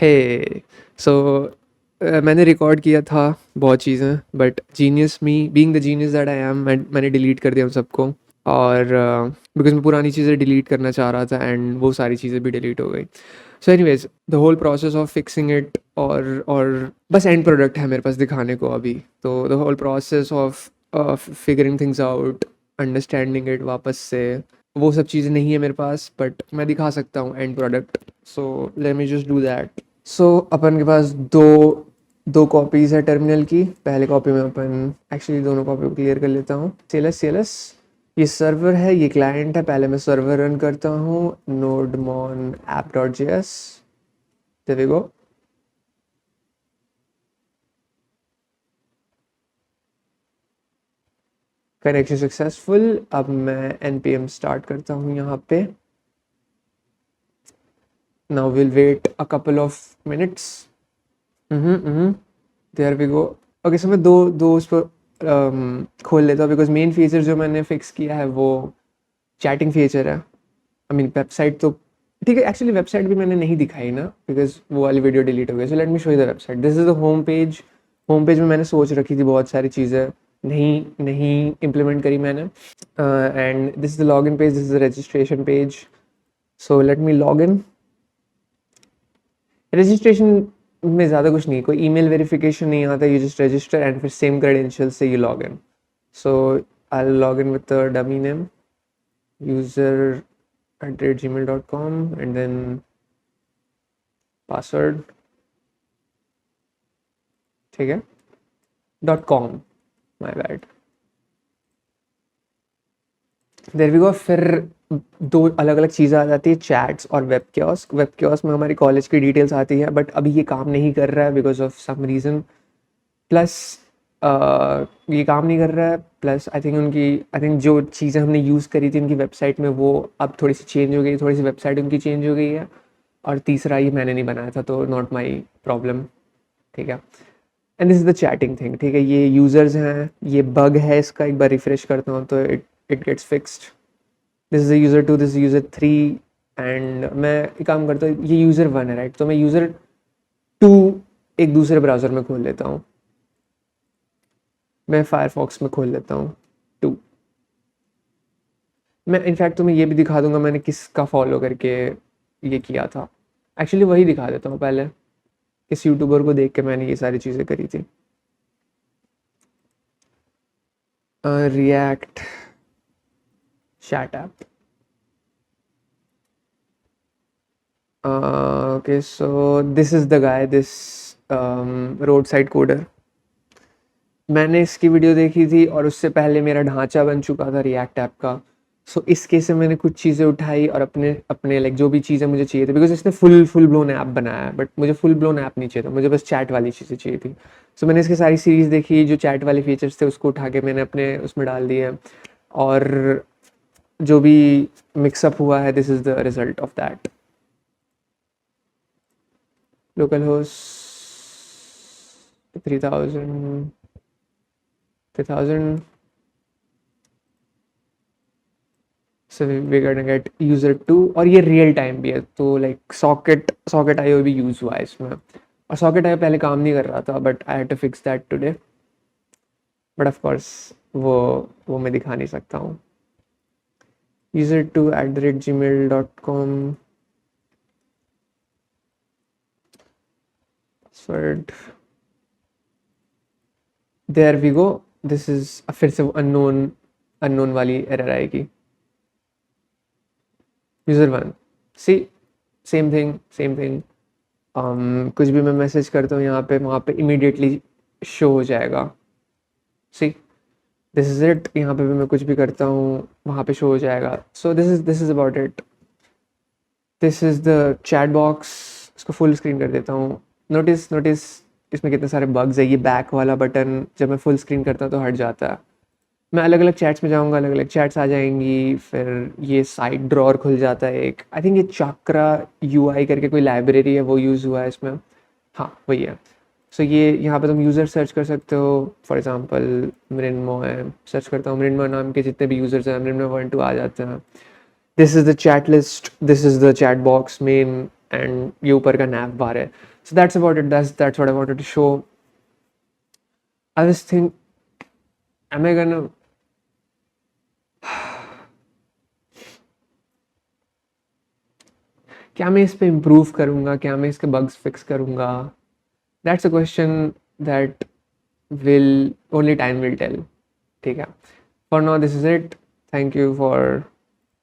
हे सो मैंने रिकॉर्ड किया था बहुत चीज़ें, but genius me being the genius that I am, मैंने डिलीट कर दिया उन सबको। और बिकॉज मैं पुरानी चीज़ें डिलीट करना चाह रहा था एंड वो सारी चीज़ें भी डिलीट हो गई। So anyways the whole process of fixing it, और बस एंड प्रोडक्ट है मेरे पास दिखाने को अभी। तो the whole process of figuring things out, understanding it वापस से, वो सब चीज़ें नहीं है मेरे पास, बट मैं दिखा सकता हूँ end product. So let me just do that. So अपन के पास दो दो कॉपीज़ है टर्मिनल की। पहले कॉपी में अपन एक्चुअली दोनों कॉपी को क्लियर कर लेता हूँ। CLS ये सर्वर है, ये क्लाइंट है। पहले मैं सर्वर रन करता हूँ, nodemon app.js। There we go. Connection successful. अब मैं npm स्टार्ट करता हूँ यहाँ पे। Now will wait a couple of minutes. There we go. Okay, so मैं दो दो उस पर खोल लेता हूँ, बिकॉज मेन फीचर जो मैंने फिक्स किया है वो चैटिंग फीचर है। आई मीन वेबसाइट तो ठीक है, एक्चुअली वेबसाइट भी मैंने नहीं दिखाई ना, बिकॉज वो वाली वीडियो डिलीट हो गई। सो let me show you the website. This is the home page. Home page में मैंने सोच रखी थी बहुत सारी चीज़ें, नहीं नहीं इम्प्लीमेंट करी मैंने। And this is the log in page, this is the registration page. So let me log in. Registration में ज़्यादा कुछ नहीं, कोई ईमेल वेरिफिकेशन नहीं आता, यू जस्ट रजिस्टर एंड फिर सेम क्रेडेंशियल से you log in. So I log in with the dummy name user@gmail.com and then password, ठीक है, .com, my bad. There we go. फिर दो अलग अलग चीज़ें आ जाती है, चैट्स और वेब कियोस्क। वेब कियोस्क में हमारी कॉलेज की डिटेल्स आती है, बट अभी ये काम नहीं कर रहा है because of some reason. Plus ये काम नहीं कर रहा है, प्लस आई थिंक जो चीज़ें हमने यूज़ करी थी उनकी वेबसाइट में वो अब थोड़ी सी चेंज हो गई, थोड़ी सी वेबसाइट उनकी चेंज हो गई है। और तीसरा, ये मैंने नहीं बनाया था तो नॉट माई प्रॉब्लम, ठीक है। And this is the chatting thing, ठीक है। ये यूज़र्स हैं, ये बग है इसका, एक बार रिफ्रेश करता हूँ तो it it gets fixed. This is user 2, this is user 3। And मैं एक काम करता हूँ, ये यूज़र 1 है राइट, तो मैं यूज़र 2 एक दूसरे ब्राउज़र में खोल लेता हूँ। मैं फायरफॉक्स में खोल लेता हूँ 2। मैं इनफैक्ट तुम्हें ये भी दिखा दूंगा मैंने किसका फॉलो करके ये किया था। एक्चुअली वही दिखा देता हूँ पहले, किस यूट्यूबर को देख के मैंने ये सारी चीज़ें करी थी। React chat app. Okay, so this is the guy, this road side coder. मैंने इसकी वीडियो देखी थी और उससे पहले मेरा ढांचा बन चुका था रिएक्ट ऐप का। सो इसके से मैंने कुछ चीज़ें उठाई और अपने अपने लाइक जो भी चीज़ें मुझे चाहिए थी, बिकॉज इसने फुल ब्लोन ऐप बनाया है, बट मुझे फुल ब्लोन ऐप नहीं चाहिए था, मुझे बस चैट वाली चीज़ें चाहिए थी। सो मैंने इसकी सारी सीरीज़ देखी, जो चैट वाले फीचर्स थे उसको उठा के मैंने अपने उसमें डाल दिए। और जो भी मिक्सअप हुआ है, this is the result of that. Local host 3000 3000। So we gonna get user 2, और ये रियल टाइम भी है, तो लाइक सॉकेट आईओ भी यूज़ हुआ है इसमें। और सॉकेट आईओ पहले काम नहीं कर रहा था, but I had to fix that today. But of course वो मैं दिखा नहीं सकता हूँ। user2@gmail.com password. There we go. This is फिर से अननोन वाली एरर आएगी। user 1, see same thing. कुछ भी मैं मैसेज करता हूँ यहाँ पे, वहाँ पे इमीडिएटली शो हो जाएगा। सी, दिस इज इट। यहाँ पे भी मैं कुछ भी करता हूँ वहाँ पे शो हो जाएगा। So this is about it. This is the chat box. इसको फुल स्क्रीन कर देता हूँ। नोटिस इसमें कितने सारे बग्स है। ये बैक वाला बटन जब मैं फुल स्क्रीन करता हूँ तो हट जाता है। मैं अलग अलग चैट्स में जाऊँगा, अलग अलग चैट्स आ जाएंगी। फिर ये साइड ड्रॉर खुल जाता है एक, आई थिंक ये चाक्रा UI करके कोई लाइब्रेरी है वो यूज़ हुआ है इसमें। हाँ वही है। सो ये यहाँ पे तुम यूज़र सर्च कर सकते हो। फॉर एग्जांपल मृन्मो है, सर्च करता हूँ मृन्मो नाम के जितने भी यूज़र्स हैं, मृन्मो 1 2 आ जाते हैं। This is the chat list, this is the chat box main. And ये ऊपर का नैप बाहर है. So that's about it. That's what I wanted to show. I was think am I gonna क्या मैं इस पे इम्प्रूव करूँगा, क्या मैं इसके बग्स फिक्स करूँगा? That's a question that will only time will tell. ठीक है. For now this is it. Thank you for